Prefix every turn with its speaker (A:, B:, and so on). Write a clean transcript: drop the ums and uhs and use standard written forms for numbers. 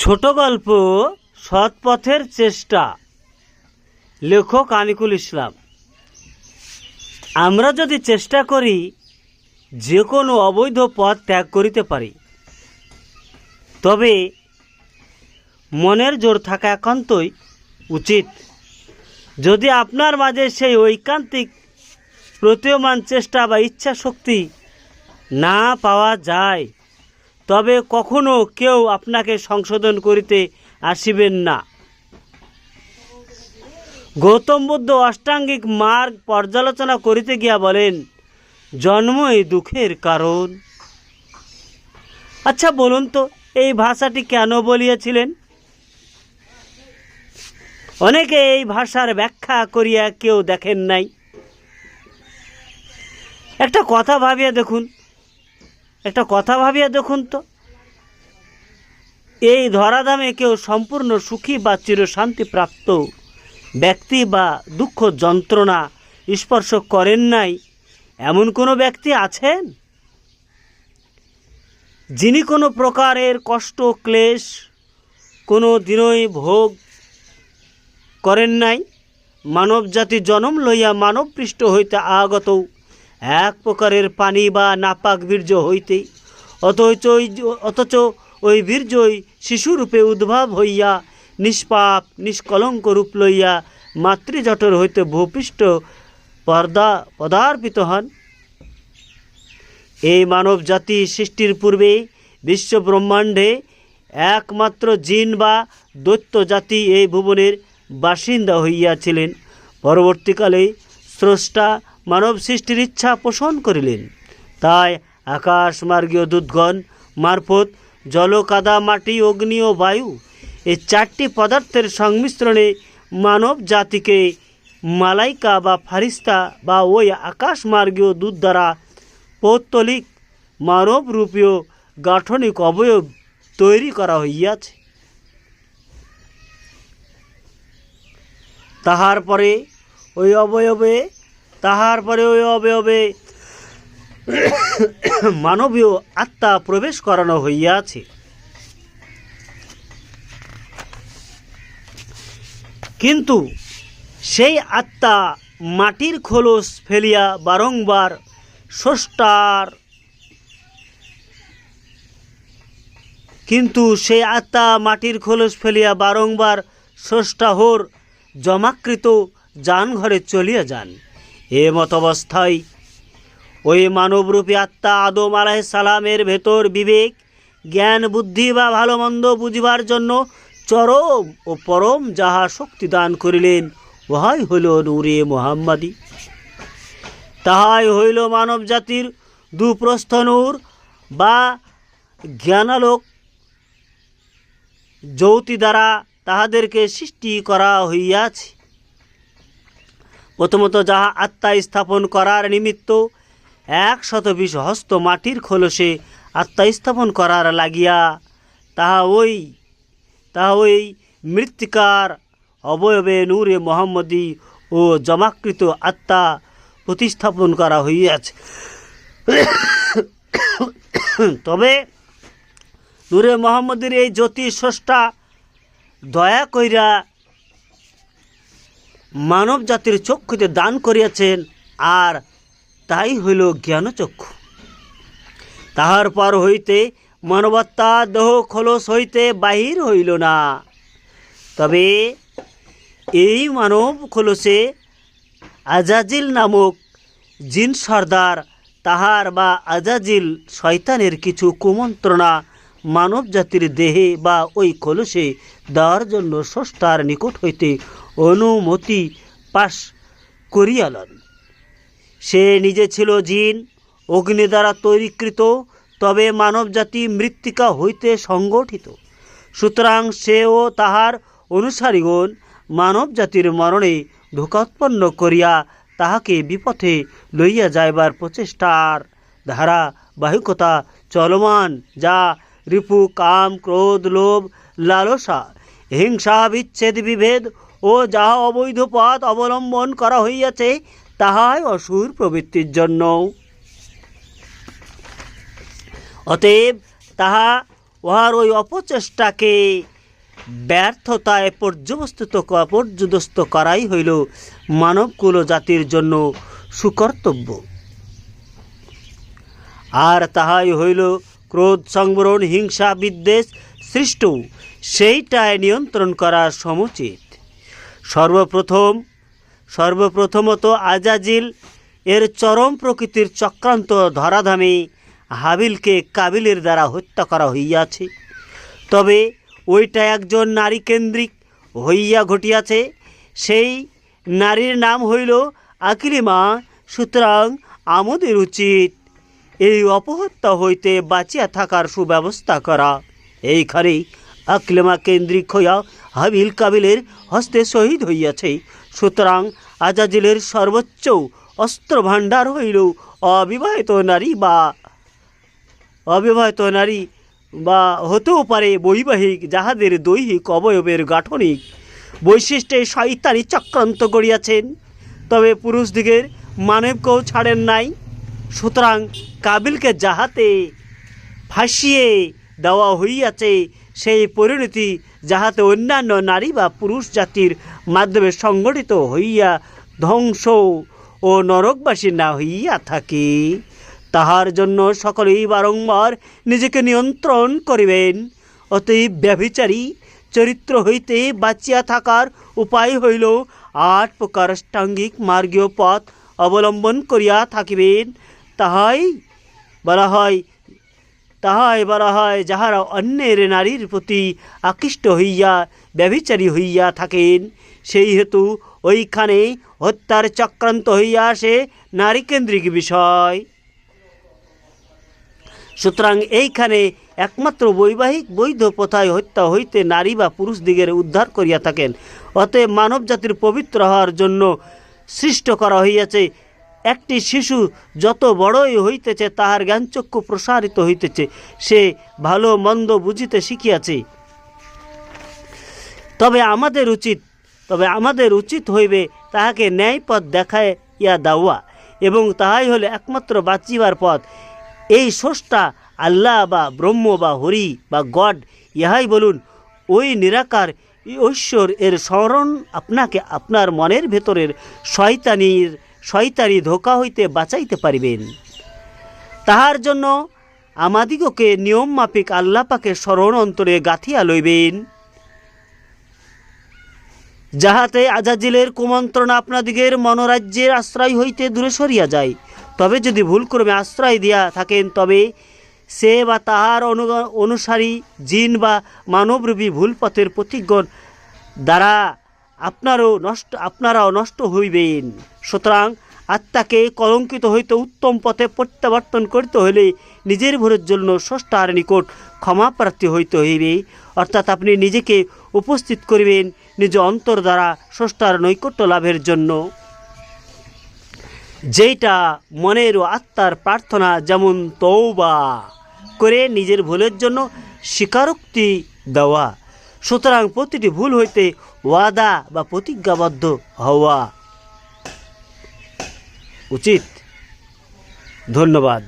A: ছোট গল্প সৎ পথের চেষ্টা, লেখক আনিকুল ইসলাম। আমরা যদি চেষ্টা করি যে কোনো অবৈধ পথ ত্যাগ করিতে পারি, তবে মনের জোর থাকা একান্তই উচিত। যদি আপনার মাঝে সেই ঐকান্তিক প্রতীয়মান চেষ্টা বা ইচ্ছা শক্তি না পাওয়া যায়, তবে কখনো কেউ আপনাকে সংশোধন করিতে আসিবেন না। গৌতম বুদ্ধ অষ্টাঙ্গিক মার্গ পর্যালোচনা করিতে গিয়া বলেন, জন্মই দুঃখের কারণ। আচ্ছা বলুন তো, এই ভাষাটি কেন বলিয়াছিলেন? অনেকে এই ভাষার ব্যাখ্যা করিয়া কেউ দেখেন নাই। একটা কথা ভাবিয়া দেখুন তো, এই ধরাধামে কেউ সম্পূর্ণ সুখী বা চিরশান্তিপ্রাপ্ত ব্যক্তি বা দুঃখ যন্ত্রণা স্পর্শ করেন নাই এমন কোনো ব্যক্তি আছেন যিনি কোনো প্রকারের কষ্ট ক্লেশ কোনো দিনই ভোগ করেন নাই? মানব জাতি জন্ম লইয়া মানব পৃষ্ঠ হইতে আগত এক প্রকারের পানি বা নাপাক বীর্য হইতে, অথচ ওই বীর্যই শিশুরূপে উদ্ভব হইয়া নিষ্পাপ নিষ্কলঙ্ক রূপ লইয়া মাতৃজঠর হইতে ভূপৃষ্ঠ পদার্পিত হন। এই মানব জাতি সৃষ্টির পূর্বে বিশ্ব ব্রহ্মাণ্ডে একমাত্র জিন বা দৈত্য জাতি এই ভুবনের বাসিন্দা হইয়াছিলেন। পরবর্তীকালে স্রষ্টা মানব সৃষ্টির ইচ্ছা পোষণ করিলেন। তাই আকাশমার্গীয় দূতগণ মারফত জল, কাদা, মাটি, অগ্নি ও বায়ু এই চারটি পদার্থের সংমিশ্রণে মানব জাতিকে মালাইকা বা ফারিস্তা বা ওই আকাশমার্গীয় দূত দ্বারা পৌত্তলিক মানবরূপীয় গাঠনিক অবয়ব তৈরি করা হইয়াছে। তাহার পরে ওই অবয়বে মানবীয় আত্মা প্রবেশ করানো হইয়াছে। কিন্তু সেই আত্মা মাটির খোলস ফেলিয়া বারংবার স্রষ্টাহর জমাকৃত যানঘরে চলিয়া যান। এ মতাবস্থায় ওই মানবরূপী আত্মা আদম আলাইহিস সালামের ভেতর বিবেক, জ্ঞান, বুদ্ধি বা ভালো মন্দ বুঝিবার জন্য চরম ও পরম যাহা শক্তি দান করিলেন, উহাই হইল নূরে মুহাম্মাদি। তাহাই হইল মানব জাতির দুপ্রস্থ নূর বা জ্ঞানালোক জ্যোতি দ্বারা তাহাদেরকে সৃষ্টি করা হইয়াছে। প্রথমত যাহা আত্মা স্থাপন করার নিমিত্ত 120 হস্ত মাটির খোলসে আত্মা স্থাপন করার লাগিয়া তাহা ওই মৃত্তিকার অবয়বে নূরে মুহাম্মদী ও জমাকৃত আত্মা প্রতিস্থাপন করা হইয়াছে। তবে নূরে মুহাম্মদীর এই জ্যোতি স্রষ্টা দয়া কইরা মানব জাতির চক্ষুতে দান করিয়াছেন, আর তাই হইল জ্ঞানচক্ষু। তাহার পর হইতে মানবাত্মা দেহ খোলস হইতে বাহির হইল না। তবে এই মানব খোলসে আজাজিল নামক জিন সর্দার তাহার বা আজাজিল শয়তানের কিছু কুমন্ত্রণা মানব জাতির দেহে বা ওই খোলসে দেওয়ার জন্য স্রষ্টার নিকট হইতে অনুমতি পাশ করিয়ালেন। সে নিজে ছিল জিন, অগ্নি দ্বারা তৈরীকৃত, তবে মানব জাতি মৃত্তিকা হইতে সংগঠিত। সুতরাং সে ও তাহার অনুসারীগণ মানব জাতির মরণে ধোঁকাৎপন্ন করিয়া তাহাকে বিপথে লইয়া যাইবার প্রচেষ্টার ধারাবাহিকতা চলমান, যা রিপু, কাম, ক্রোধ, লোভ, লালসা, হিংসা, বিচ্ছেদ, বিভেদ ও যাহা অবৈধ পথ অবলম্বন করা হইয়াছে, তাহাই অসুর প্রবৃত্তির জন্য। অতএব তাহা উহার ওই অপচেষ্টাকে ব্যর্থতায় পর্যবস্ত করাই হইল মানবকুল জাতির জন্য সুকর্তব্য। আর তাহাই হইল ক্রোধ, সংবরণ, হিংসা, বিদ্বেষ সৃষ্ট, সেইটাই নিয়ন্ত্রণ করা সমুচিত। সর্বপ্রথমত আজাজিল এর চরম প্রকৃতির চক্রান্ত ধরাধামে হাবিলকে কাবিলের দ্বারা হত্যা করা হইয়াছে। তবে ওইটা একজন নারী কেন্দ্রিক হইয়া ঘটিয়াছে। সেই নারীর নাম হইল আকলিমা। সুতরাং আমাদের উচিত এই অপহত্যা হইতে বাঁচিয়া থাকার সুব্যবস্থা করা। এইখানেই আকলিমা কেন্দ্রিক হইয়া হাবিল কাবিলের হস্তে শহীদ হইয়াছে। সুতরাং আজাজিলের সর্বোচ্চ অস্ত্র ভাণ্ডার হইল অবিবাহিত নারী বা হতেও পারে বৈবাহিক, যাহাদের দৈহিক অবয়বের গাঠনিক বৈশিষ্ট্যে শয়তানি চক্রান্ত করিয়াছেন। তবে পুরুষদিগের মানবকেও ছাড়েন নাই। সুতরাং কাবিলকে যাহাতে ফাঁসিয়ে দেওয়া হইয়াছে, সেই পরিণতি যাহাতে অন্যান্য নারী বা পুরুষ জাতির মাধ্যমে সংগঠিত হইয়া ধ্বংস ও নরকবাসী না হইয়া থাকে, তাহার জন্য সকলেই বারংবার নিজেকে নিয়ন্ত্রণ করিবেন। অতএব ব্যভিচারী চরিত্র হইতে বাঁচিয়া থাকার উপায় হইল 8 প্রকার অষ্টাঙ্গিক মার্গীয় পথ অবলম্বন করিয়া থাকিবেন। তাহাই বলা হয় যাহারা অন্যের নারীর প্রতি আকৃষ্ট হইয়া ব্যভিচারী হইয়া থাকেন, সেই হেতু ওইখানে হত্যার চক্রান্ত হইয়া আসে নারীকেন্দ্রিক বিষয়। সুতরাং এইখানে একমাত্র বৈবাহিক বৈধ প্রথায় হত্যা হইতে নারী বা পুরুষ দিগের উদ্ধার করিয়া থাকেন। অতএব মানব জাতির পবিত্র হওয়ার জন্য সৃষ্ট করা হইয়াছে। একটি শিশু যত বড়ই হইতেছে, তাহার জ্ঞানচক্ষু প্রসারিত হইতেছে, সে ভালো মন্দ বুঝিতে শিখিয়াছে। তবে আমাদের উচিত হইবে তাহাকে ন্যায়পথ দেখাইয়া দেওয়া, এবং তাহাই হলে একমাত্র বাঁচিবার পথ। এই স্রষ্টা আল্লাহ বা ব্রহ্ম বা হরি বা গড, ইহাই বলুন, ওই নিরাকার ঈশ্বর এর স্মরণ আপনাকে আপনার মনের ভেতরের শয়তানি ধোঁকা হইতে বাঁচাইতে পারিবেন। তাহার জন্য আমাদিগকে নিয়ম মাফিক আল্লাহ পাকে স্মরণ অন্তরে গাঁথিয়া লইবেন, যাহাতে আজাজিলের কুমন্ত্রণা আপনাদিগের মনোরাজ্যের আশ্রয় হইতে দূরে সরিয়া যায়। তবে যদি ভুলক্রমে আশ্রয় দিয়া থাকেন, তবে সে বা তাহার অনুসারী জিন বা মানবরূপী ভুল পথের প্রতিজ্ঞান দ্বারা আপনারাও নষ্ট হইবেন। সুতরাং আত্মাকে কলঙ্কিত হইতে উত্তম পথে প্রত্যাবর্তন করিতে হইলে নিজের ভুলের জন্য স্রষ্টার নিকট ক্ষমা প্রার্থী হইতে হইবে। অর্থাৎ আপনি নিজেকে উপস্থিত করিবেন নিজ অন্তর দ্বারা স্রষ্টার নৈকট্য লাভের জন্য, যেটা মনের ও আত্মার প্রার্থনা। যেমন তওবা করে নিজের ভুলের জন্য স্বীকারোক্তি দেওয়া। সুতরাং প্রতিটি ভুল হইতে ওয়াদা বা প্রতিজ্ঞাবদ্ধ হওয়া উচিত। ধন্যবাদ।